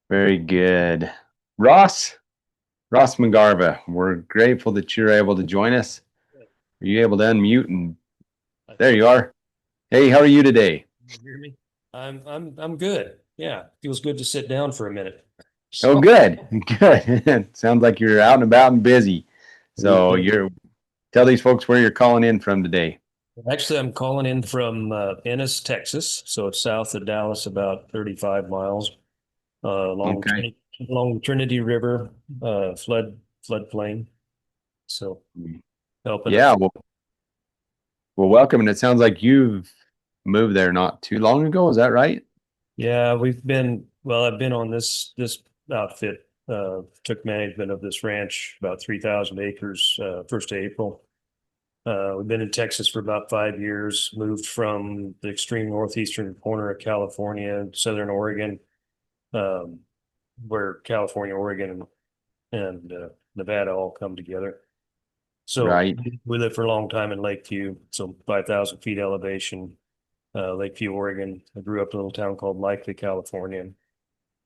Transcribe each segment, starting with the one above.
Very good. Ross, Ross McGarva, we're grateful that you're able to join us. Are you able to unmute? And I there think you are. Hey, how are you today? you hear me. I'm good. Yeah, feels good to sit down for a minute. Oh, So good. Good. Sounds like you're out and about and busy. So yeah. you're tell these folks where you're calling in from today. Actually, I'm calling in from Ennis, Texas. So it's south of Dallas, about 35 miles along Okay. along the Trinity River floodplain. So helping Yeah, it. well, welcome. And it sounds like you've moved there not too long ago. Is that right? Yeah, I've been on this outfit, took management of this ranch, about 3,000 acres, first of April. We've been in Texas for about 5 years, moved from the extreme northeastern corner of California, southern Oregon, um, where California, Oregon, and Nevada all come together. So Right. we lived for a long time in Lakeview, so 5,000 feet elevation, Lakeview, Oregon. I grew up in a little town called Likely, California.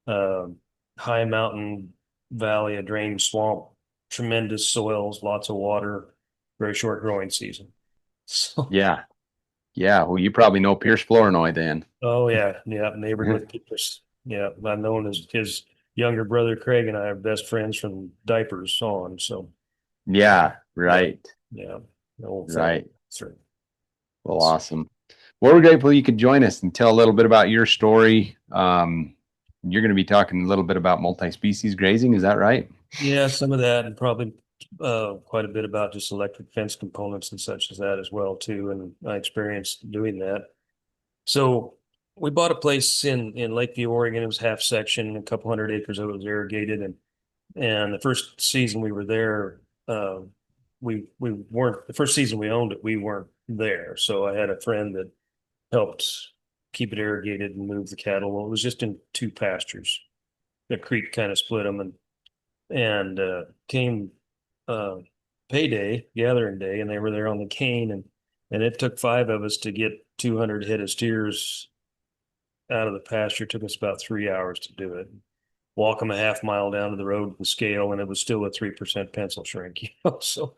Um, High mountain valley, a drained swamp, tremendous soils, lots of water, very short growing season. So Yeah. Yeah. Well, you probably know Pierce Flournoy then. oh yeah, yeah, neighbored with Peters. Yeah, I've known his younger brother Craig and I are best friends from diapers on. So Yeah. yeah, Right. yeah, the old family. Right. Sure. Well, awesome. Well, we're grateful you could join us and tell a little bit about your story. You're going to be talking a little bit about multi-species grazing. Is that right? Yeah, some of that, and probably quite a bit about just electric fence components and such as that as well too. And I experienced doing that. So we bought a place in Lakeview, Oregon. It was half section, a couple hundred acres of it was irrigated, and the first season we were there, we weren't the first season we owned it, we weren't there. So I had a friend that helped keep it irrigated and move the cattle. Well, it was just in two pastures. The creek kind of split them, and came uh, payday, gathering day, and they were there on the cane, and it took five of us to get 200 head of steers out of the pasture. It took us about 3 hours to do it. Walk them a half mile down to the road with the scale, and it was still a 3% pencil shrink. So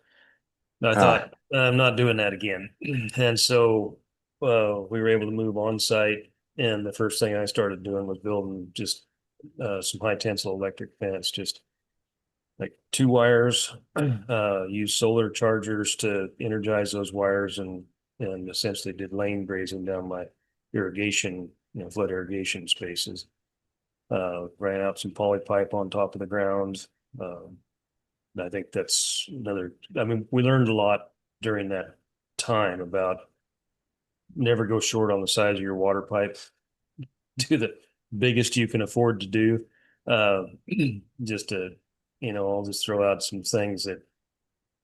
I Ah, thought I'm not doing that again. And so we were able to move on site. And the first thing I started doing was building just some high tensile electric fence, just like two wires, use solar chargers to energize those wires, and essentially did lane grazing down my irrigation, flood irrigation spaces. Ran out some poly pipe on top of the ground. Um, I think that's another. I mean, we learned a lot during that time about never go short on the size of your water pipe. Do the biggest you can afford to do. Uh, just to, I'll just throw out some things that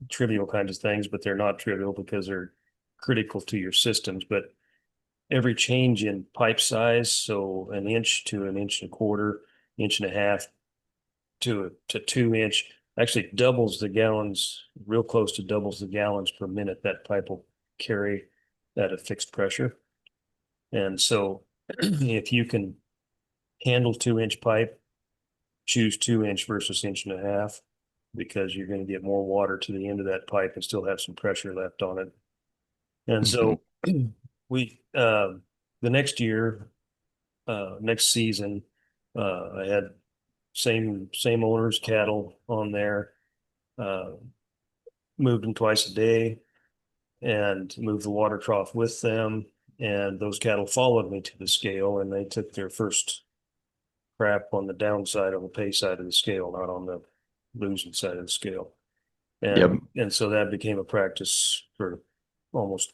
trivial kinds of things, but they're not trivial because they're critical to your systems. But every change in pipe size, so an inch to an inch and a quarter, inch and a half to 2 inch, actually doubles the gallons, real close to doubles the gallons per minute that pipe will carry at a fixed pressure. And so if you can handle 2 inch pipe, choose 2 inch versus inch and a half, because you're going to get more water to the end of that pipe and still have some pressure left on it. And mhm. so we, the next year, next season, I had same owners cattle on there, uh, moved them twice a day and moved the water trough with them. And those cattle followed me to the scale, and they took their first crap on the downside on the pay side of the scale, not on the losing side of the scale. Yep. And so that became a practice for almost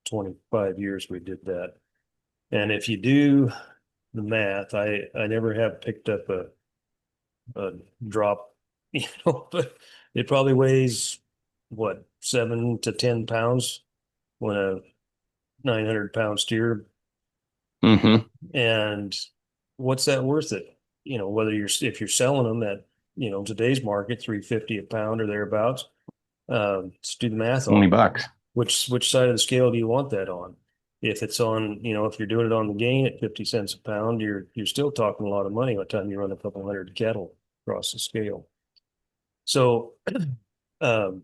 25 years. We did that. And if you do the math, I never have picked up a drop, but it probably weighs what, 7 to 10 pounds when a 900 pound steer, Hmm. and what's that worth it? Whether if you're selling them at, today's market, 350 a pound or thereabouts, let's do the math 20 on bucks. which side of the scale do you want that on? If it's on, if you're doing it on the gain at 50 cents a pound, you're still talking a lot of money by the time you run a couple hundred cattle across the scale. So um,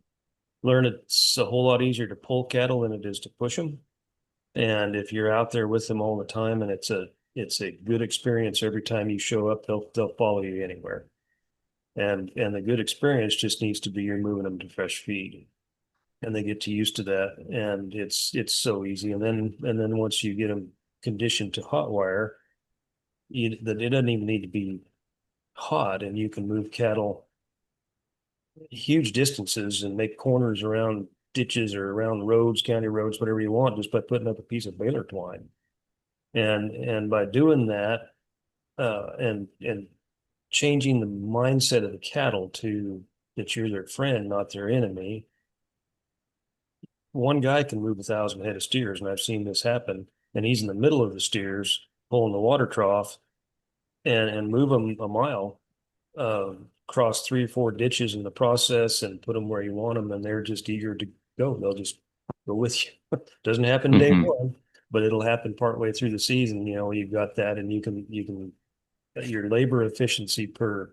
learn it's a whole lot easier to pull cattle than it is to push them. And if you're out there with them all the time, and it's a good experience every time you show up, they'll follow you anywhere. And the good experience just needs to be you're moving them to fresh feed, and they get to used to that, and it's so easy. And then once you get them conditioned to hot wire, that it doesn't even need to be hot, and you can move cattle huge distances and make corners around ditches or around roads, county roads, whatever you want, just by putting up a piece of baler twine. And by doing that, and changing the mindset of the cattle to that you're their friend, not their enemy. One guy can move 1,000 head of steers, and I've seen this happen. And he's in the middle of the steers, pulling the water trough, and move them a mile, cross 3 or 4 ditches in the process, and put them where you want them, and they're just eager to go. They'll just go with you. Doesn't happen day Hmm. one, but it'll happen partway through the season. You've got that, and you can your labor efficiency per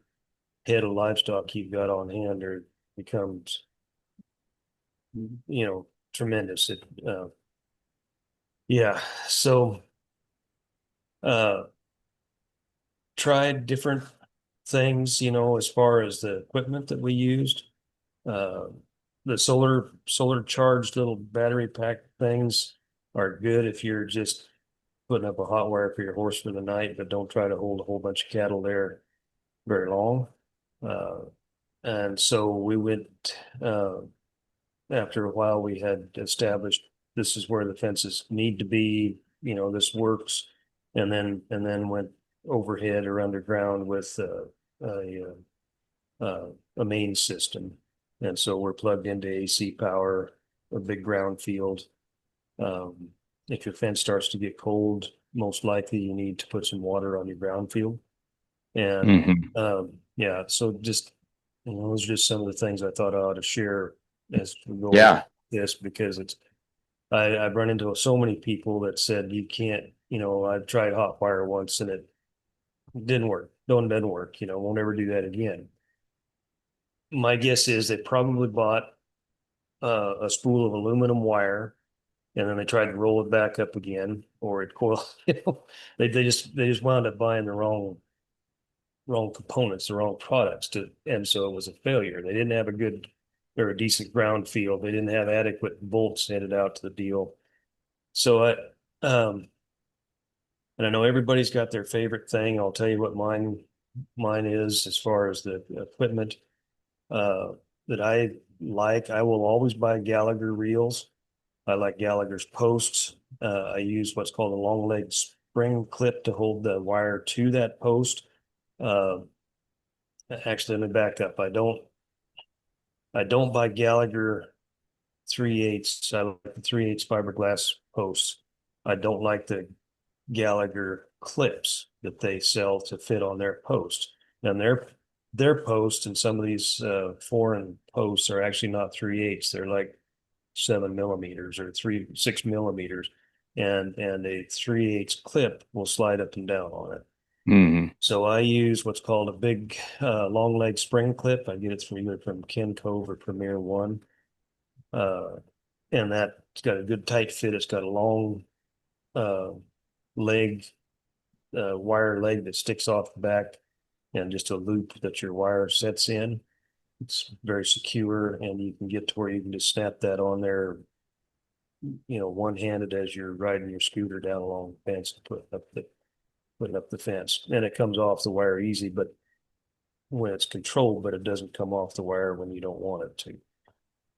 head of livestock you've got on hand or becomes, tremendous. Yeah. So, uh, tried different things, as far as the equipment that we used. Uh, the solar charged little battery pack things are good if you're just putting up a hot wire for your horse for the night, but don't try to hold a whole bunch of cattle there very long. Uh, and so we went, after a while, we had established this is where the fences need to be, this works. And then went overhead or underground with a main system. And so we're plugged into AC power, a big ground field. Um, if your fence starts to get cold, most likely you need to put some water on your ground field. And Hmm. yeah, so just, those are just some of the things I thought I ought to share as we go along Yeah. this, because I've run into so many people that said you can't, I've tried hot wire once and it didn't work. Doesn't work, won't ever do that again. My guess is they probably bought a spool of aluminum wire, and then they tried to roll it back up again, or it coiled. They just wound up buying the wrong components, the wrong products and so it was a failure. They didn't have a good or a decent ground field. They didn't have adequate bolts headed out to the deal. So um, and I know everybody's got their favorite thing. I'll tell you what mine is as far as the equipment uh, that I like. I will always buy Gallagher reels. I like Gallagher's posts. I use what's called a long leg spring clip to hold the wire to that post. Uh, Actually, let me back up. I don't buy Gallagher 3/8. I like the 3/8 fiberglass posts. I don't like the Gallagher clips that they sell to fit on their post. And their posts and some of these foreign posts are actually not 3/8. They're like 7 millimeters or 6 millimeters. And a 3/8 clip will slide up and down on it. Hmm. So I use what's called a big long leg spring clip. I get it from either from Ken Cove or Premier One. Uh, and that's got a good tight fit. It's got a long uh, leg, wire leg that sticks off the back, and just a loop that your wire sets in. It's very secure, and you can get to where you can just snap that on there, one-handed as you're riding your scooter down along the fence and putting up the fence. And it comes off the wire easy, but when it's controlled, but it doesn't come off the wire when you don't want it to.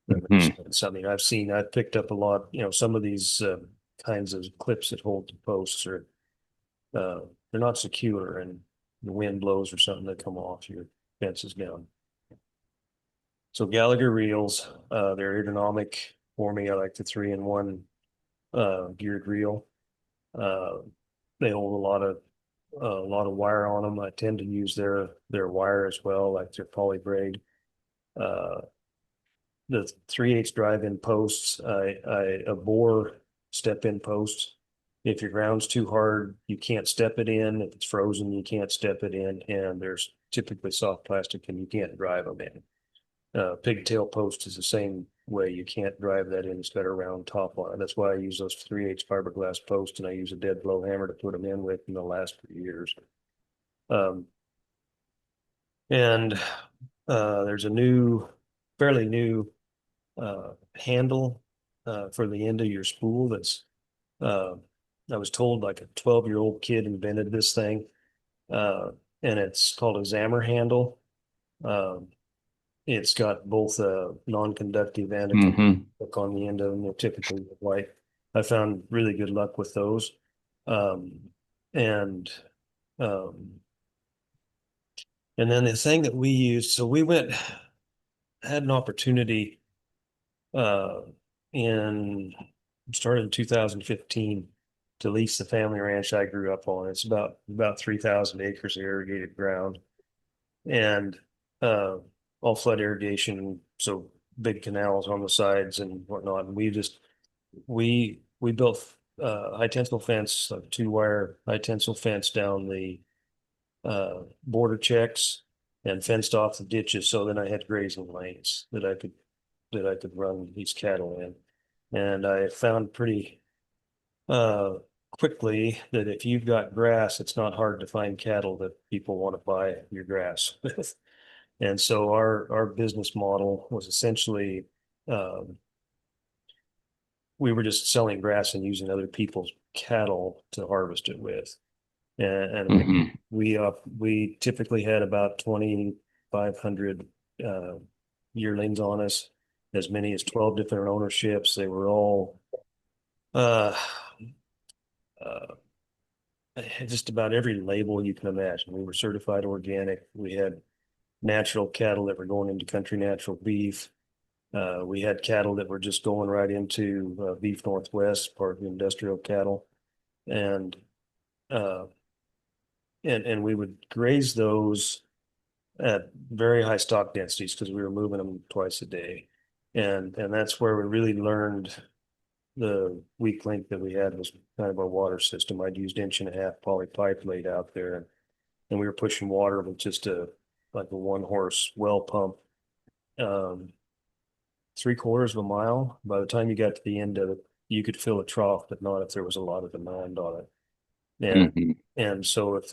That makes Hmm. sense. I mean, I've picked up a lot, some of these kinds of clips that hold the posts are, uh, they're not secure, and the wind blows or something, they come off, your fence is down. So Gallagher reels, they're ergonomic for me. I like the 3-in-1 geared reel. Uh, they hold a lot of wire on them. I tend to use their wire as well, like their poly braid. Uh, the 3/8 drive-in posts, I bore step-in posts. If your ground's too hard, you can't step it in. If it's frozen, you can't step it in. And there's typically soft plastic and you can't drive them in. Pigtail post is the same way. You can't drive that in. It's got a round top on it. That's why I use those 3/8 fiberglass posts, and I use a dead blow hammer to put them in with, and they'll last for years. And there's a fairly new handle for the end of your spool. That's I was told like a 12-year-old kid invented this thing, and it's called a Zammer handle. It's got both a non-conductive and a hook on the end of them. They're typically white. I found really good luck with those. And then the thing that we used, so we had an opportunity started in 2015 to lease the family ranch I grew up on. It's about 3,000 acres of irrigated ground, and all flood irrigation, so big canals on the sides and whatnot. And we built high tensile fence, like 2-wire high tensile fence down the border checks and fenced off the ditches. So then I had grazing lanes that I could run these cattle in. And I found pretty quickly that if you've got grass, it's not hard to find cattle that people want to buy your grass with. And so our business model was essentially we were just selling grass and using other people's cattle to harvest it with. And we typically had about 2,500 yearlings on us, as many as 12 different ownerships. They were all just about every label you can imagine. We were certified organic. We had natural cattle that were going into country natural beef. We had cattle that were just going right into beef Northwest, part of the industrial cattle. And we would graze those at very high stock densities because we were moving them twice a day. And that's where we really learned the weak link that we had was kind of our water system. I'd used 1.5-inch poly pipe laid out there, and we were pushing water with just like a 1-horse well pump, 3/4 of a mile. By the time you got to the end of it, you could fill a trough, but not if there was a lot of demand on it. And so if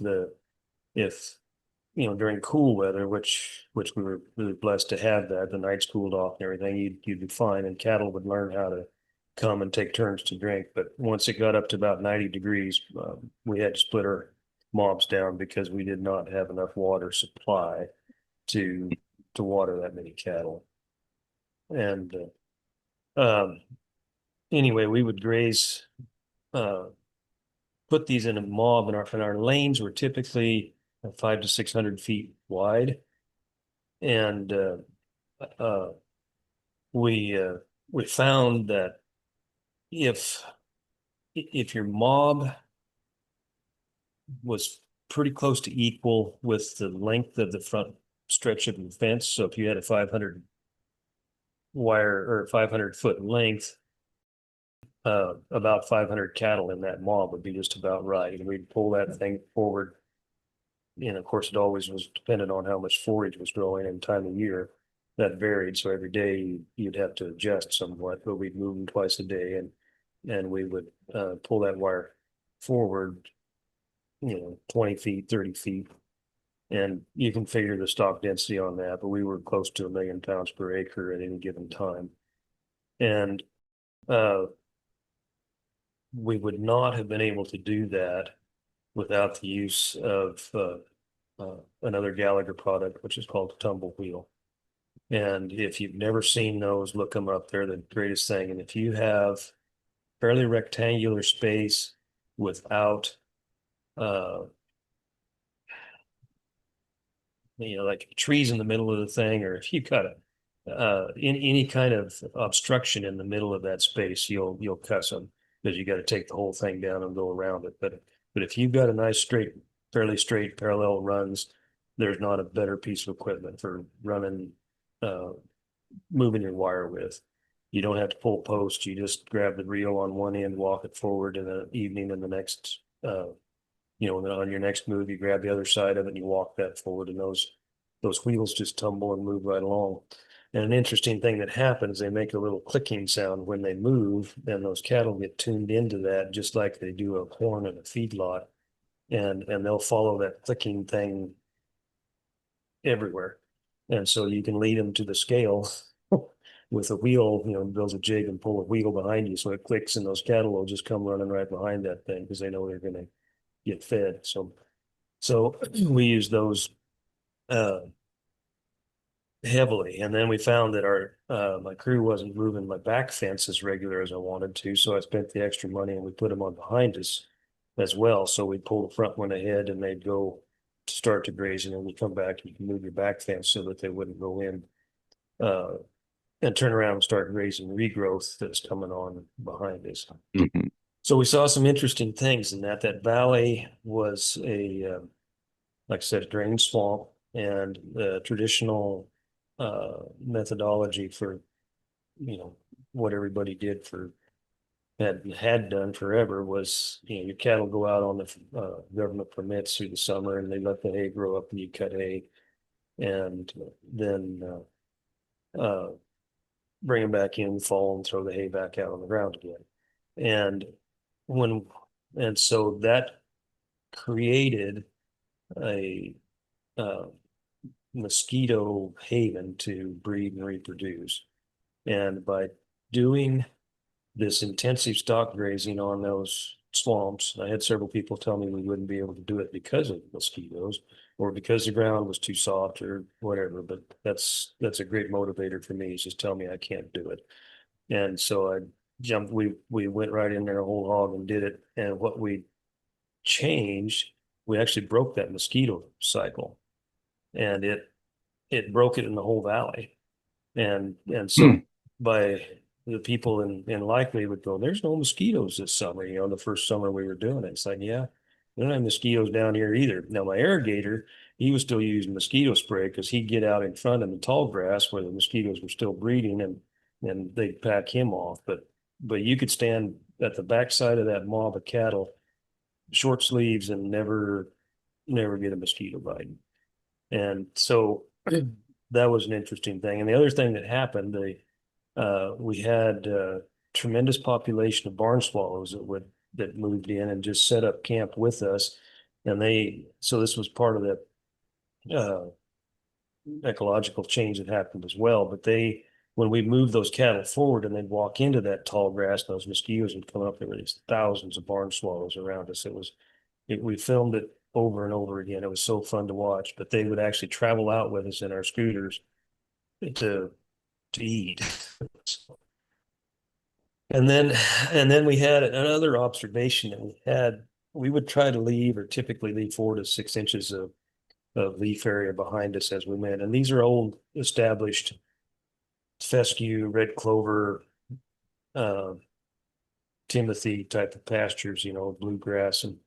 during cool weather, which we were really blessed to have, that the nights cooled off and everything, you'd be fine, and cattle would learn how to come and take turns to drink. But once it got up to about 90 degrees, we had to split our mobs down because we did not have enough water supply to water that many cattle. And anyway, we would graze, put these in a mob, and our lanes were typically 500 to 600 feet wide. And we found that if your mob was pretty close to equal with the length of the front stretch of the fence, so if you had a 500 wire or 500 foot length, about 500 cattle in that mob would be just about right. And we'd pull that thing forward. And of course, it always was dependent on how much forage was growing and time of year. That varied. So every day you'd have to adjust somewhat, but we'd move them twice a day, and we would pull that wire forward, 20 feet, 30 feet. And you can figure the stock density on that, but we were close to 1 million pounds per acre at any given time. And we would not have been able to do that without the use of another Gallagher product, which is called a tumble wheel. And if you've never seen those, look them up. They're the greatest thing. And if you have fairly rectangular space without like trees in the middle of the thing, or if you've got any kind of obstruction in the middle of that space, you'll cuss them because you got to take the whole thing down and go around it. But if you've got a nice fairly straight parallel runs, there's not a better piece of equipment for running, moving your wire with. You don't have to pull post. You just grab the reel on one end, walk it forward in the evening, and the next, and then on your next move, you grab the other side of it and you walk that forward, and those wheels just tumble and move right along. And an interesting thing that happens, they make a little clicking sound when they move, and those cattle get tuned into that just like they do a horn in a feedlot, and they'll follow that clicking thing everywhere. And so you can lead them to the scale with a wheel, builds a jig and pull a wheel behind you so it clicks, and those cattle will just come running right behind that thing because they know they're going to get fed. So we use those uh, heavily. And then we found that our my crew wasn't moving my back fence as regular as I wanted to. So I spent the extra money and we put them on behind us as well. So we'd pull the front one ahead and they'd go to start to graze, and then you come back and you can move your back fence so that they wouldn't go in uh, and turn around and start grazing regrowth that's coming on behind us. Mm-hmm. So we saw some interesting things in that valley was like I said, a drained swamp, and the traditional methodology for, what everybody did for had done forever was, your cattle go out on the government permits through the summer, and they let the hay grow up, and you cut hay, and then bring them back in the fall and throw the hay back out on the ground again. And when and so that created a uh, mosquito haven to breed and reproduce. And by doing this intensive stock grazing on those swamps, I had several people tell me we wouldn't be able to do it because of mosquitoes or because the ground was too soft or whatever. But that's a great motivator for me, is just tell me I can't do it. And so I jumped, we went right in there whole hog and did it. And what we changed, we actually broke that mosquito cycle, and it broke it in the whole valley. And so Hmm. by the people in Likely would go, there's no mosquitoes this summer, the first summer we were doing it. It's like, yeah, we don't have mosquitoes down here either. Now my irrigator, he was still using mosquito spray because he'd get out in front in the tall grass where the mosquitoes were still breeding, and they'd pack him off. But you could stand at the backside of that mob of cattle, short sleeves, and never get a mosquito bite. And so that was an interesting thing. And the other thing that happened, we had tremendous population of barn swallows that moved in and just set up camp with us. And so this was part of the ecological change that happened as well. But when we moved those cattle forward and they'd walk into that tall grass, those mosquitoes would come up. There were these thousands of barn swallows around us. We filmed it over and over again. It was so fun to watch. But they would actually travel out with us in our scooters to to eat. And then we had another observation that we had. We would try to leave, or typically leave 4 to 6 inches of leaf area behind us as we went. And these are old established fescue, red clover, uh, timothy type of pastures, bluegrass, and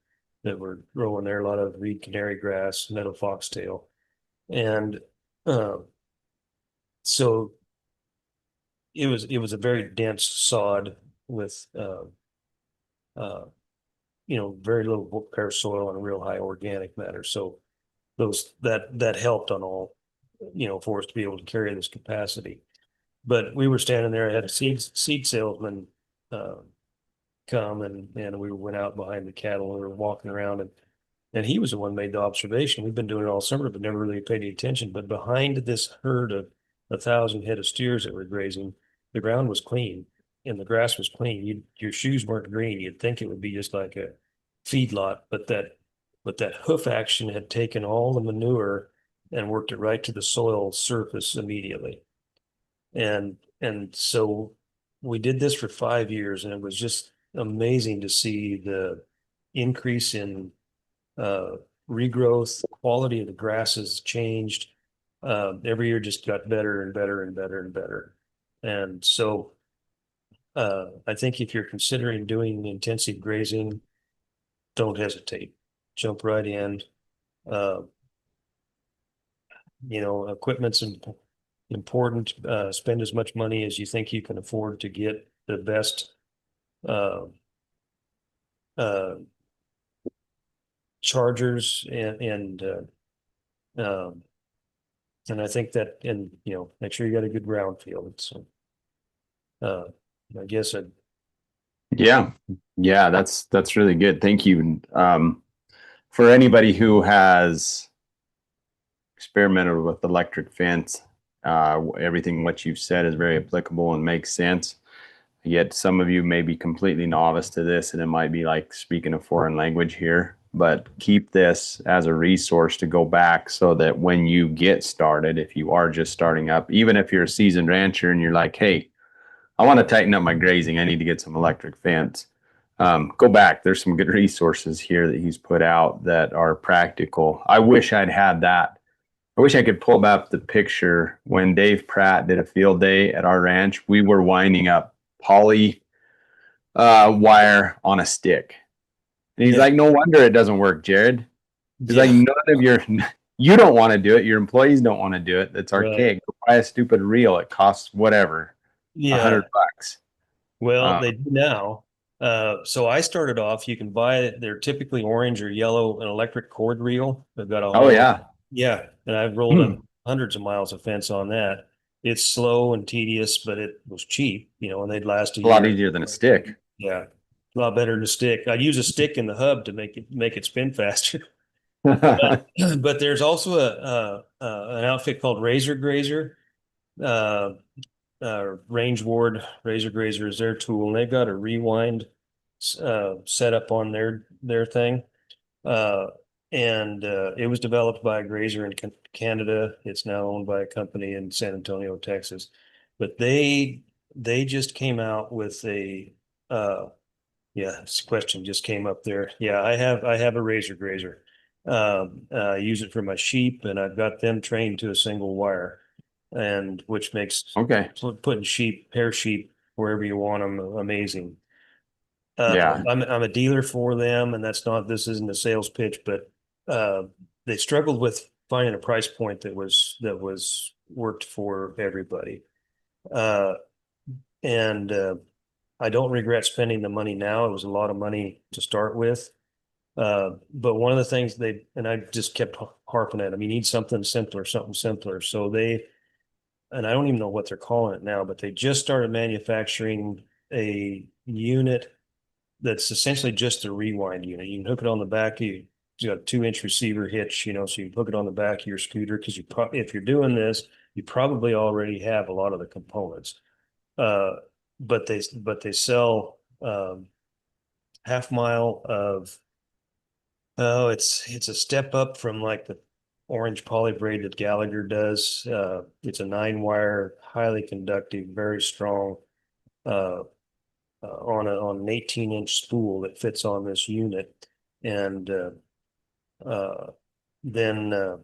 that were growing there, a lot of reed canary grass, meadow foxtail. And uh, so it was a very dense sod with very little bare soil and real high organic matter. So that helped on all, for us to be able to carry this capacity. But we were standing there, I had a seed salesman uh, come, and we went out behind the cattle, and we were walking around, and he was the one who made the observation. We've been doing it all summer, but never really paid any attention. But behind this herd of 1,000 head of steers that were grazing, the ground was clean and the grass was clean. Your shoes weren't green. You'd think it would be just like a feedlot, but that hoof action had taken all the manure and worked it right to the soil surface immediately. And so we did this for 5 years, and it was just amazing to see the increase in uh, regrowth. The quality of the grasses changed. Every year just got better and better and better and better. And so I think if you're considering doing intensive grazing, don't hesitate. Jump right in. Uh, equipment's important. Spend as much money as you think you can afford to get the best uh, uh, chargers um, and I think that, and make sure you got a good ground field. So uh, I guess Yeah. Yeah, that's really good. Thank you. For anybody who has experimented with electric fence, everything what you've said is very applicable and makes sense. Yet some of you may be completely novice to this, and it might be like speaking a foreign language here. But keep this as a resource to go back so that when you get started, if you are just starting up, even if you're a seasoned rancher and you're like, hey, I want to tighten up my grazing, I need to get some electric fence. Go back. There's some good resources here that he's put out that are practical. I wish I'd had that. I wish I could pull up the picture when Dave Pratt did a field day at our ranch. We were winding up poly wire on a stick. And he's yeah, like, no wonder it doesn't work, Jared. He's like, yeah, none of you don't want to do it. Your employees don't want to do it. That's right, archaic. Go buy a stupid reel. It costs whatever, yeah. $100. Well, Uh, they do now. So I started off, you can buy, they're typically orange or yellow, an electric cord reel. They've got a oh hollow. yeah, Yeah. And I've rolled up hundreds of miles of fence on that. It's slow and tedious, but it was cheap, and they'd last a a lot year. easier than a stick. Yeah. A lot better than a stick. I'd use a stick in the hub to make it spin faster. But there's also an outfit called Razor Grazer. Uh, Range Ward Razor Grazer is their tool, and they've got a rewind set up on their thing. Uh, and it was developed by a grazer in Canada. It's now owned by a company in San Antonio, Texas. But they just came out with a yeah, this question just came up there. Yeah, I have a razor grazer. I use it for my sheep, and I've got them trained to a single wire, and which makes Okay. putting hair sheep wherever you want them amazing. Yeah. I'm a dealer for them, and this isn't a sales pitch, but uh, they struggled with finding a price point that was worked for everybody. Uh, and I don't regret spending the money now. It was a lot of money to start with. But one of the things and I just kept harping at them, you need something simpler, something simpler. So and I don't even know what they're calling it now, but they just started manufacturing a unit that's essentially just a rewind unit. You can hook it on the back. You got a 2-inch receiver hitch, so you hook it on the back of your scooter because if you're doing this, you probably already have a lot of the components. Uh, but they sell half mile of it's a step up from like the orange poly braid that Gallagher does. It's a 9-wire, highly conductive, very strong on an 18-inch spool that fits on this unit, and uh, then uh,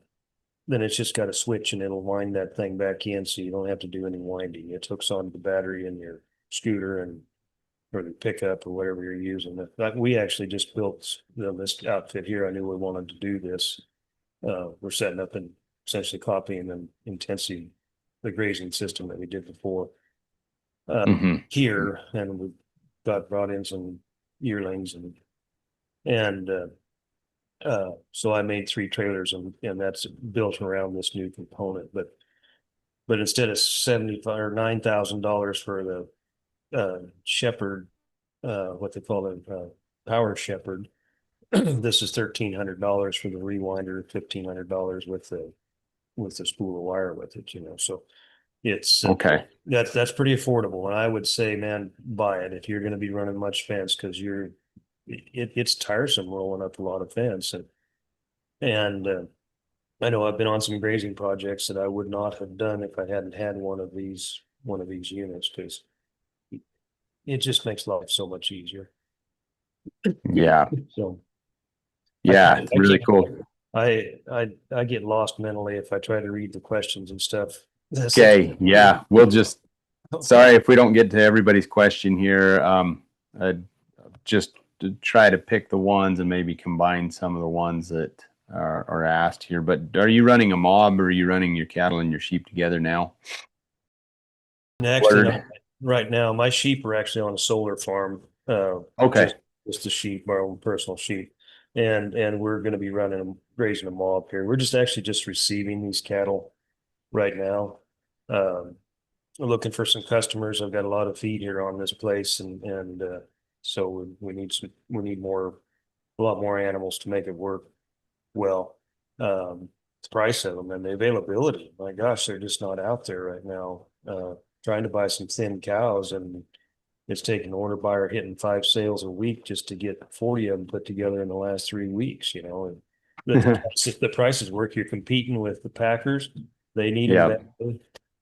then it's just got a switch and it'll wind that thing back in, so you don't have to do any winding. It hooks onto the battery in your scooter and or the pickup or whatever you're using. We actually just built this outfit here. I knew we wanted to do this. We're setting up and essentially copying an intensive the grazing system that we did before Hmm. here, and we got brought in some yearlings and so I made 3 trailers and that's built around this new component. But instead of 75 or $9,000 for the Shepherd, what they call it, Power Shepherd, this is $1,300 for the rewinder, $1,500 with the spool of wire with it. So it's Okay. that's pretty affordable, and I would say, man, buy it if you're going to be running much fence because it's tiresome rolling up a lot of fence and I know I've been on some grazing projects that I would not have done if I hadn't had one of these units because it just makes life so much easier. Yeah. So I Yeah. can't, It's I really can't, cool. I get lost mentally if I try to read the questions and stuff. Since Okay. Yeah. We'll just, sorry if we don't get to everybody's question here. Just to try to pick the ones and maybe combine some of the ones that are asked here, but are you running a mob or are you running your cattle and your sheep together now? And actually, Blurred. not right now. My sheep are actually on a solar farm. Okay. Just the sheep, our own personal sheep, and we're going to be running them, grazing them all up here. We're just actually just receiving these cattle right now. Um, we're looking for some customers. I've got a lot of feed here on this place, and so we need a lot more animals to make it work well. The price of them and the availability, my gosh, they're just not out there right now. Trying to buy some thin cows, and it's taking order buyer hitting 5 sales a week just to get 40 of them put together in the last 3 weeks, you know. And the prices work. You're competing with the Packers. They need them Yeah.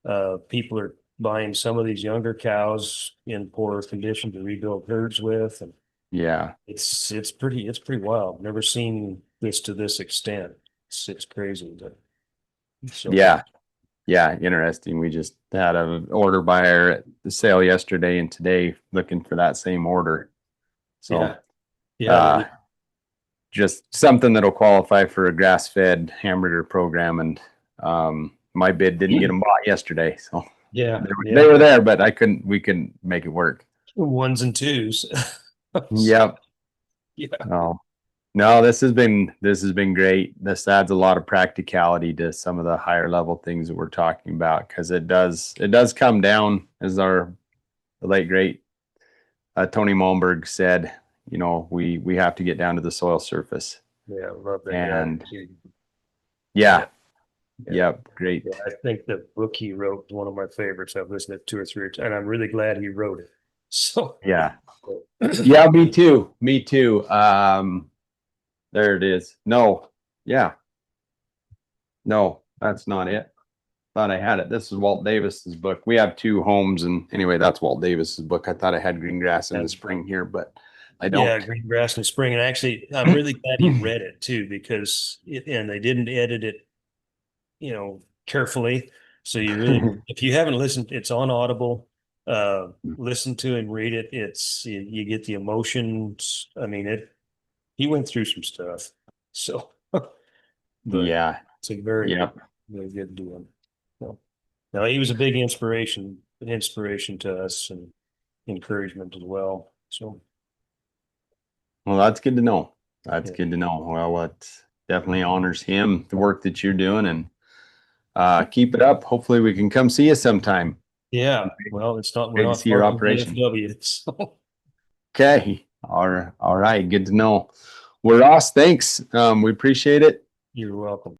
badly. People are buying some of these younger cows in poorer condition to rebuild herds with, and Yeah. it's pretty wild. Never seen this to this extent. It's crazy. But so Yeah. Yeah. Interesting. We just had an order buyer at the sale yesterday and today looking for that same order. So, yeah, yeah, uh, just something that'll qualify for a grass-fed hamburger program. And my bid didn't get them bought yesterday. So yeah, they yeah. were there, but we couldn't make it work. Ones and twos. So, Yep. yeah, Oh, no, this has been great. This adds a lot of practicality to some of the higher level things that we're talking about because it does come down, as the late great Tony Malmberg said, we have to get down to the soil surface. yeah. Love that guy. And Yeah, yeah, yeah. yep, Yeah, great. I think the book he wrote is one of my favorites. I've listened to it 2 or 3 times, and I'm really glad he wrote it. So, Yeah. Yeah, me too. Me too. There it is. No. Yeah. No, that's not it. Thought I had it. This is Walt Davis's book. We have two homes, and anyway, that's Walt Davis's book. I thought I had Green Grass in the and Spring here, but I yeah, don't. Green Grass in the Spring. And actually, I'm really glad he read it too, because and they didn't edit it, carefully. So you really, if you haven't listened, it's on Audible. Listen to and read it. You get the emotions. I mean, he went through some stuff. So, but Yeah. it's a very good, Yep. very good deal. So, no, he was a big inspiration to us and encouragement as well. So, Well, that's good to know. That's yeah. good to know. Well, it definitely honors him, the work that you're doing, and keep it up. Hopefully, we can come see you sometime. Yeah. Well, we're Great to not see far your from operation. DFW. So Okay. All right. Good to know. Well, Ross, thanks. We appreciate it. you're welcome.